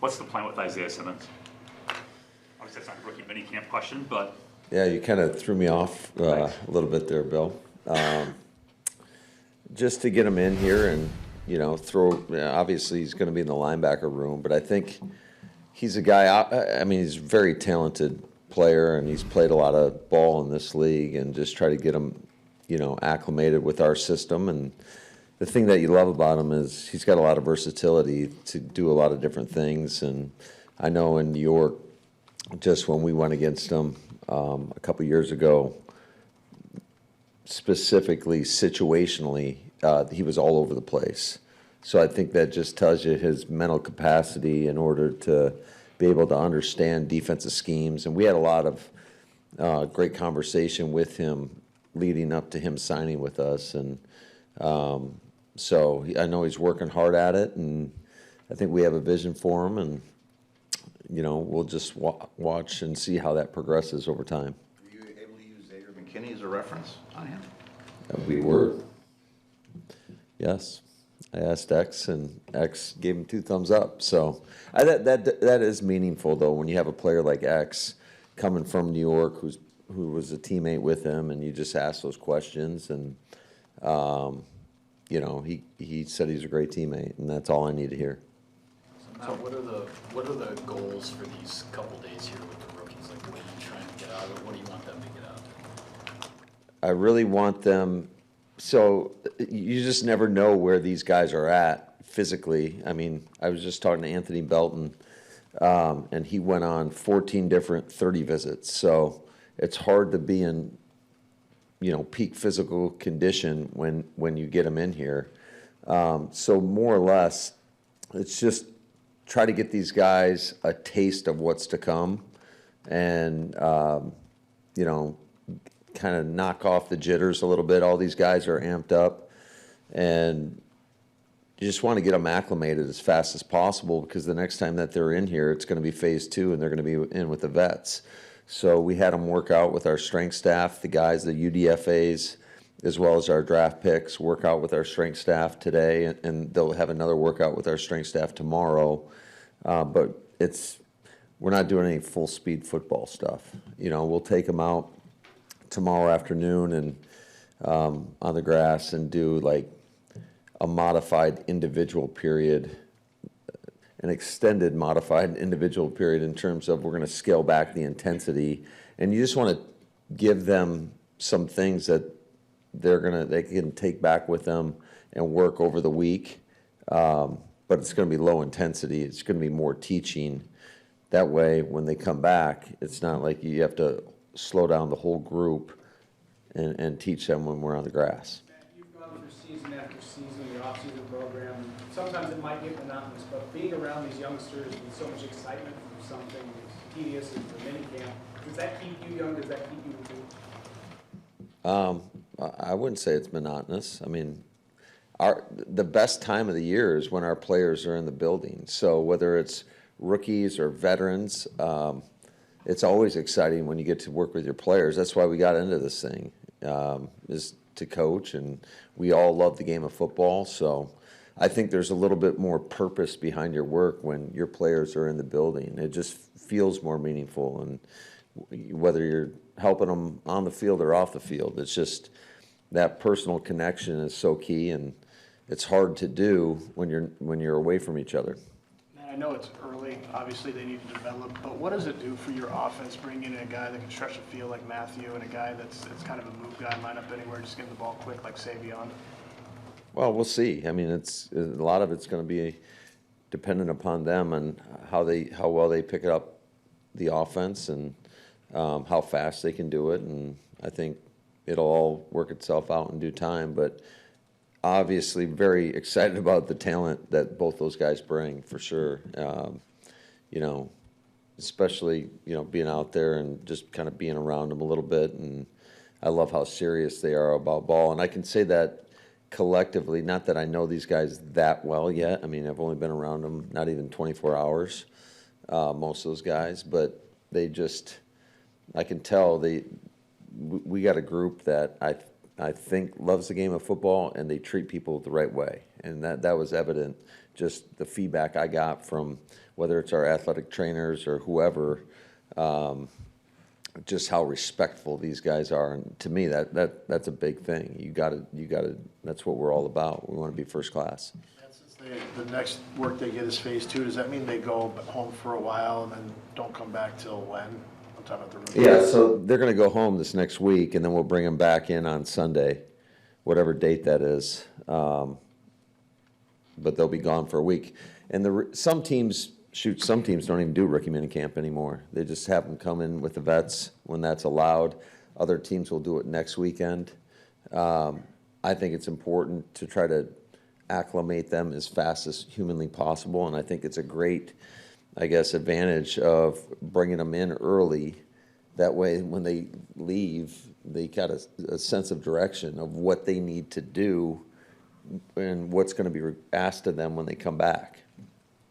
What's the plan with Isaiah Simmons? Obviously, that's not a rookie minicamp question, but Yeah, you kind of threw me off a little bit there, Bill. Just to get him in here and, obviously he's going to be in the linebacker room, but I think he's a guy, he's a very talented player, and he's played a lot of ball in this league, and just try to get him, acclimated with our system. And the thing that you love about him is he's got a lot of versatility to do a lot of different things. And I know in New York, just when we went against him a couple years ago, specifically situationally, he was all over the place. So I think that just tells you his mental capacity in order to be able to understand defensive schemes. And we had a lot of great conversation with him leading up to him signing with us. And I know he's working hard at it, and I think we have a vision for him. And, we'll just watch and see how that progresses over time. Were you able to use Xavier McKinney as a reference on him? We were. Yes. I asked X, and X gave him 2 thumbs up. So that is meaningful, though, when you have a player like X coming from New York who was a teammate with him, and you just ask those questions. And, he said he's a great teammate, and that's all I need to hear. So Matt, what are the goals for these couple days here with the rookies? Like, what are you trying to get out of it? What do you want them to get out of it? I really want them. So you just never know where these guys are at physically. I was just talking to Anthony Belton, and he went on 14 different 30 visits. So it's hard to be in, peak physical condition when you get them in here. So more or less, it's just try to get these guys a taste of what's to come, and, kind of knock off the jitters a little bit. All these guys are amped up, and you just want to get them acclimated as fast as possible, because the next time that they're in here, it's going to be phase 2, and they're going to be in with the vets. So we had them work out with our strength staff, the guys, the UDFAs, as well as our draft picks, work out with our strength staff today, and they'll have another workout with our strength staff tomorrow. But we're not doing any full speed football stuff. We'll take them out tomorrow afternoon and on the grass and do like a modified individual period, an extended modified individual period, in terms of we're going to scale back the intensity, and you just want to give them some things that they can take back with them and work over the week. But it's going to be low intensity. It's going to be more teaching. That way, when they come back, it's not like you have to slow down the whole group and teach them when we're on the grass. You've gone through season after season, the off-season program. Sometimes it might get monotonous, but being around these youngsters with so much excitement from something as tedious as the minicamp, does that keep you young? Does that keep you recruiting? I wouldn't say it's monotonous. The best time of the year is when our players are in the building. So whether it's rookies or veterans, it's always exciting when you get to work with your players. That's why we got into this thing, is to coach, and we all love the game of football. So I think there's a little bit more purpose behind your work when your players are in the building. It just feels more meaningful, and whether you're helping them on the field or off the field, it's just that personal connection is so key, and it's hard to do when you're away from each other. Man, I know it's early. Obviously, they need to develop. But what does it do for your offense, bringing in a guy that can stretch the field like Matthew, and a guy that's kind of a move guy, line up anywhere, just get the ball quick like Savion? Well, we'll see. It's a lot of it's going to be dependent upon them and how well they pick up the offense, and how fast they can do it. And I think it'll all work itself out in due time. But obviously very excited about the talent that both those guys bring, for sure. Especially, being out there and just kind of being around them a little bit. And I love how serious they are about ball. And I can say that collectively, not that I know these guys that well yet. I've only been around them not even 24 hours, most of those guys. But they just, I can tell we got a group that I I think, loves the game of football, and they treat people the right way. And that was evident, just the feedback I got from whether it's our athletic trainers or whoever, just how respectful these guys are. And to me, that's a big thing. You gotta, that's what we're all about. We want to be first class. And since the next work they get is phase 2, does that mean they go home for a while and then don't come back till when? I'm talking about the rookies. Yeah, so they're going to go home this next week, and then we'll bring them back in on Sunday, whatever date that is. But they'll be gone for a week. And some teams don't even do rookie minicamp anymore. They just have them come in with the vets when that's allowed. Other teams will do it next weekend. I think it's important to try to acclimate them as fast as humanly possible, and I think it's a great, I guess, advantage of bringing them in early. That way, when they leave, they got a sense of direction of what they need to do and what's going to be asked of them when they come back.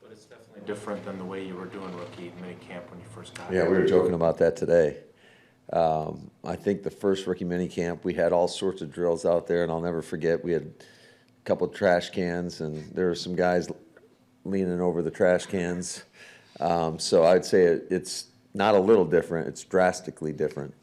But it's definitely different than the way you were doing rookie minicamp when you first got Yeah, here. we were joking about that today. I think the first rookie minicamp, we had all sorts of drills out there, and I'll never forget, we had a couple of trash cans, and there were some guys leaning over the trash cans. So I'd say it's not a little different, it's drastically different.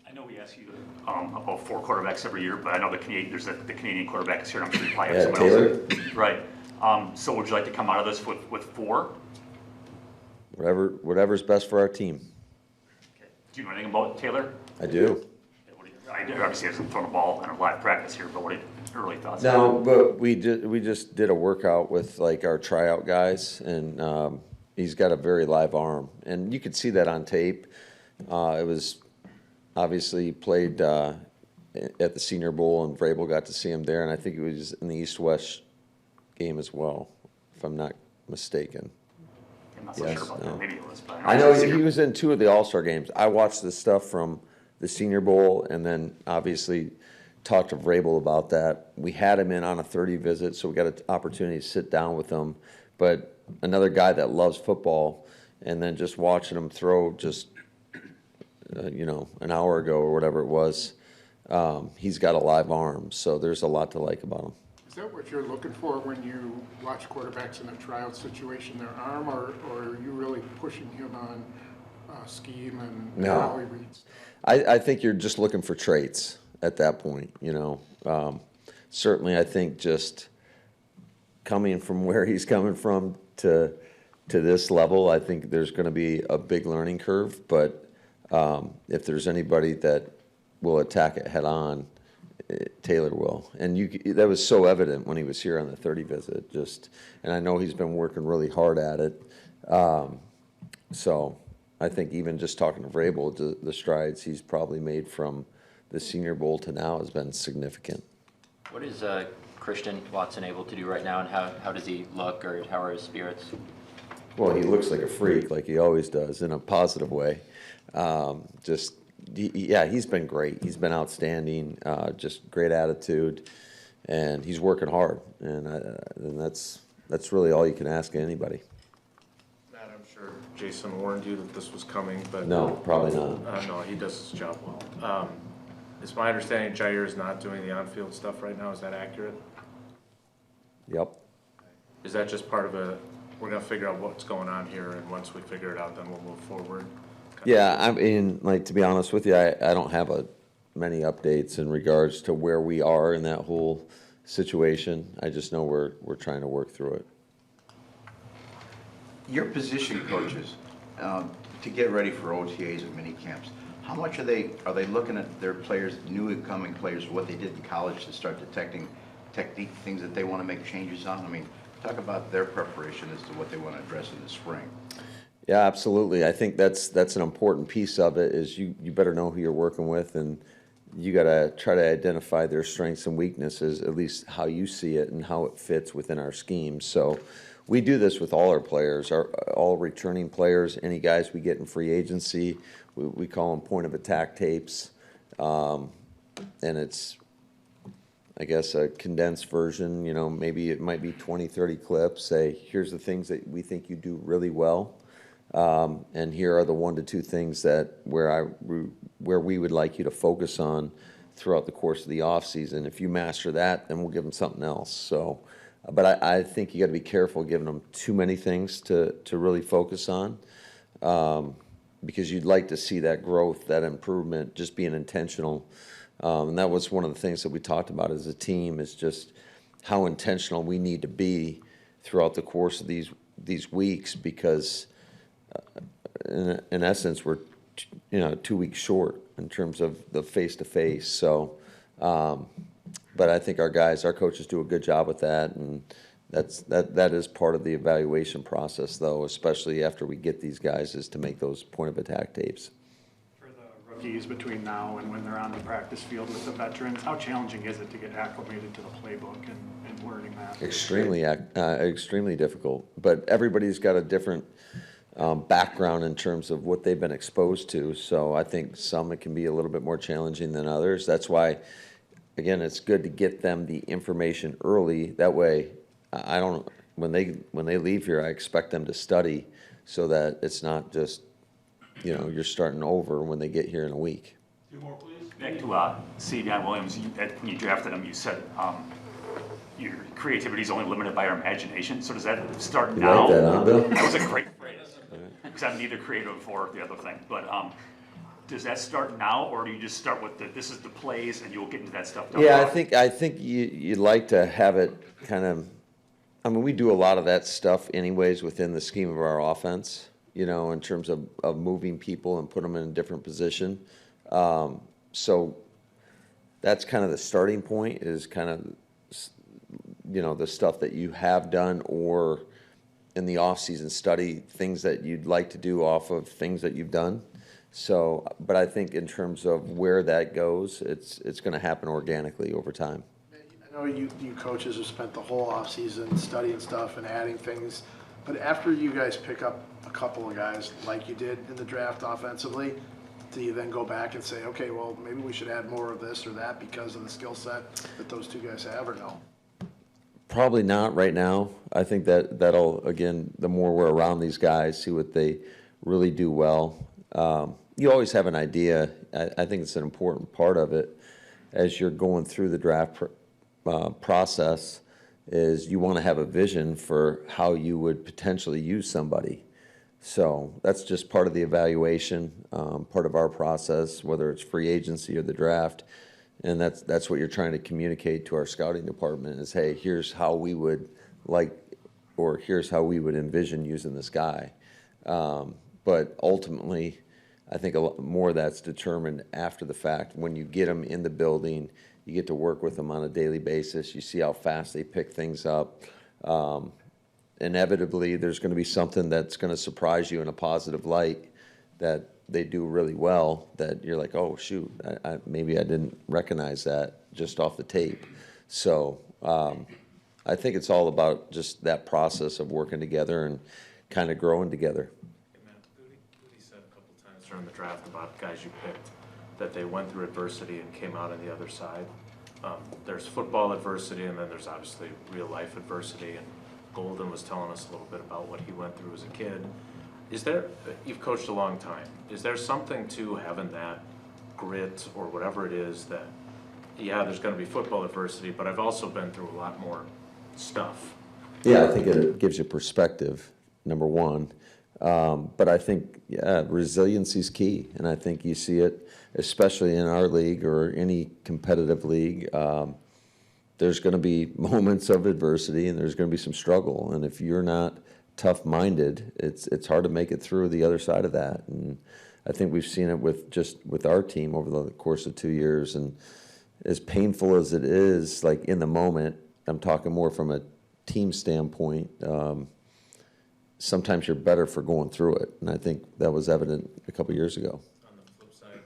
I know we ask you about 4 quarterbacks every year, but I know the Canadian quarterback is here, and I'm sure you probably have Yeah, someone Taylor. else. Right. So would you like to come out of this with 4? Whatever's best for our team. Okay. Do you know anything about Taylor? I do. I obviously hasn't thrown a ball in a live practice here, but what are your early thoughts? No, but we just did a workout with like our tryout guys, and he's got a very live arm, and you could see that on tape. It was obviously played at the Senior Bowl, and Vrabel got to see him there, and I think it was in the East-West game as well, if I'm not mistaken. I'm not so Yes, sure about no. that. Maybe it was, but I know it's he was in 2 of the All-Star games. I watched the stuff from the Senior Bowl, and then obviously talked to Vrabel about that. We had him in on a 30 visit, so we got an opportunity to sit down with him. But another guy that loves football, and then just watching him throw just, an hour ago or whatever it was, he's got a live arm, so there's a lot to like about him. Is that what you're looking for when you watch quarterbacks in a tryout situation, their arm, or are you really pushing him on scheme and No. how he reads? I think you're just looking for traits at that point, Certainly, I think just coming from where he's coming from to this level, I think there's going to be a big learning curve. But if there's anybody that will attack it head on, Taylor will. And that was so evident when he was here on the 30 visit. And I know he's been working really hard at it. So I think even just talking to Vrabel, the strides he's probably made from the Senior Bowl to now has been significant. What is Christian Watson able to do right now, and how does he look, or how are his spirits? Well, he looks like a freak, like he always does, in a positive way. He's been great. He's been outstanding, just great attitude, and he's working hard. And that's really all you can ask anybody. Matt, I'm sure Jason warned you that this was coming, but. No, probably not. No, he does his job well. It's my understanding Jair is not doing the on-field stuff right now. Is that accurate? Yep. Is that just part of we're gonna figure out what's going on here, and once we figure it out, then we'll move forward? Yeah, I mean, like, to be honest with you, I don't have many updates in regards to where we are in that whole situation. I just know we're trying to work through it. Your position coaches, to get ready for OTAs and mini camps, how much are they looking at their players, new incoming players, what they did in college to start detecting technique, things that they want to make changes on? I mean, talk about their preparation as to what they want to address in the spring. Yeah, absolutely. I think that's an important piece of it, is you better know who you're working with, and you got to try to identify their strengths and weaknesses, at least how you see it and how it fits within our scheme. So we do this with all our players, all returning players, any guys we get in free agency. We call them point of attack tapes, and it's, I guess, a condensed version. Maybe it might be 20, 30 clips. Say, here's the things that we think you do really well. And here are the 1 to 2 things where we would like you to focus on throughout the course of the offseason. If you master that, then we'll give them something else. So, but I think you got to be careful giving them too many things to really focus on, because you'd like to see that growth, that improvement, just being intentional. And that was one of the things that we talked about as a team, is just how intentional we need to be throughout the course of these weeks, because in essence, we're 2 weeks short in terms of the face-to-face. So, but I think our coaches do a good job with that, and that is part of the evaluation process, though, especially after we get these guys, is to make those point of attack tapes. For the rookies between now and when they're on the practice field with the veterans, how challenging is it to get acclimated to the playbook and learning that? Extremely difficult, but everybody's got a different background in terms of what they've been exposed to. So I think some, it can be a little bit more challenging than others. That's why, again, it's good to get them the information early. That way, when they leave here, I expect them to study, so that it's not just, you're starting over when they get here in a week. Two more, please. Back to C.D.I. Williams, when you drafted him, you said your creativity is only limited by our imagination. So does that start You now? like that, huh, Bill? That was a great phrase, because I'm neither creative or the other thing. But does that start now, or do you just start with this is the plays, and you'll get into that stuff down the Yeah, road? I think you'd like to have it kind of. I mean, we do a lot of that stuff anyways within the scheme of our offense, in terms of moving people and put them in a different position. So that's kind of the starting point, is kind of, the stuff that you have done, or in the off-season study, things that you'd like to do off of things that you've done. So, but I think in terms of where that goes, it's going to happen organically over time. I know you coaches have spent the whole offseason studying stuff and adding things, but after you guys pick up a couple of guys like you did in the draft offensively, do you then go back and say, okay, well, maybe we should add more of this or that because of the skill set that those two guys have, or no? Probably not right now. I think that'll, again, the more we're around these guys, see what they really do well. You always have an idea. I think it's an important part of it as you're going through the draft process, is you want to have a vision for how you would potentially use somebody. So that's just part of the evaluation, part of our process, whether it's free agency or the draft. And that's what you're trying to communicate to our scouting department, is, hey, here's how we would like, or here's how we would envision using this guy. But ultimately, I think a lot more of that's determined after the fact. When you get them in the building, you get to work with them on a daily basis. You see how fast they pick things up. Inevitably, there's going to be something that's going to surprise you in a positive light that they do really well, that you're like, oh, shoot, maybe I didn't recognize that just off the tape. So I think it's all about just that process of working together and kind of growing together. Hey, Matt, Goody said a couple times during the draft about guys you picked that they went through adversity and came out on the other side. There's football adversity, and then there's obviously real life adversity, and Golden was telling us a little bit about what he went through as a kid. You've coached a long time, is there something to having that grit or whatever it is that, yeah, there's gonna be football adversity, but I've also been through a lot more stuff? Yeah, I think it gives you perspective, number one. But I think, resiliency is key, and I think you see it, especially in our league or any competitive league. There's going to be moments of adversity, and there's going to be some struggle. And if you're not tough-minded, it's hard to make it through the other side of that. And I think we've seen it with our team over the course of 2 years. And as painful as it is, like in the moment, I'm talking more from a team standpoint. Sometimes you're better for going through it, and I think that was evident a couple years ago. On the flip side,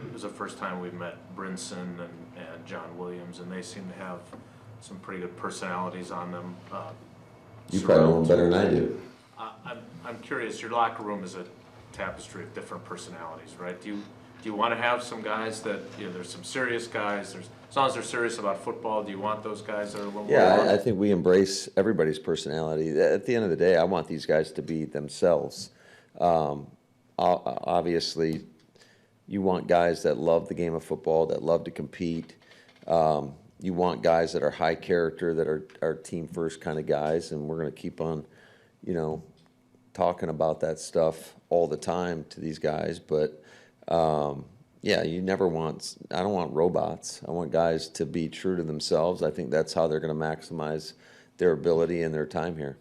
it was the first time we met Brinson and John Williams, and they seem to have some pretty good personalities on them. You probably know them better than I do. I'm curious, your locker room is a tapestry of different personalities, right? Do you want to have some guys that, there's some serious guys, as long as they're serious about football, do you want those guys that are a little more? Yeah, I think we embrace everybody's personality. At the end of the day, I want these guys to be themselves. Obviously, You want guys that love the game of football, that love to compete. You want guys that are high character, that are team first kind of guys, and we're going to keep on, you know, talking about that stuff all the time to these guys. But yeah, I don't want robots. I want guys to be true to themselves. I think that's how they're going to maximize their ability and their time here.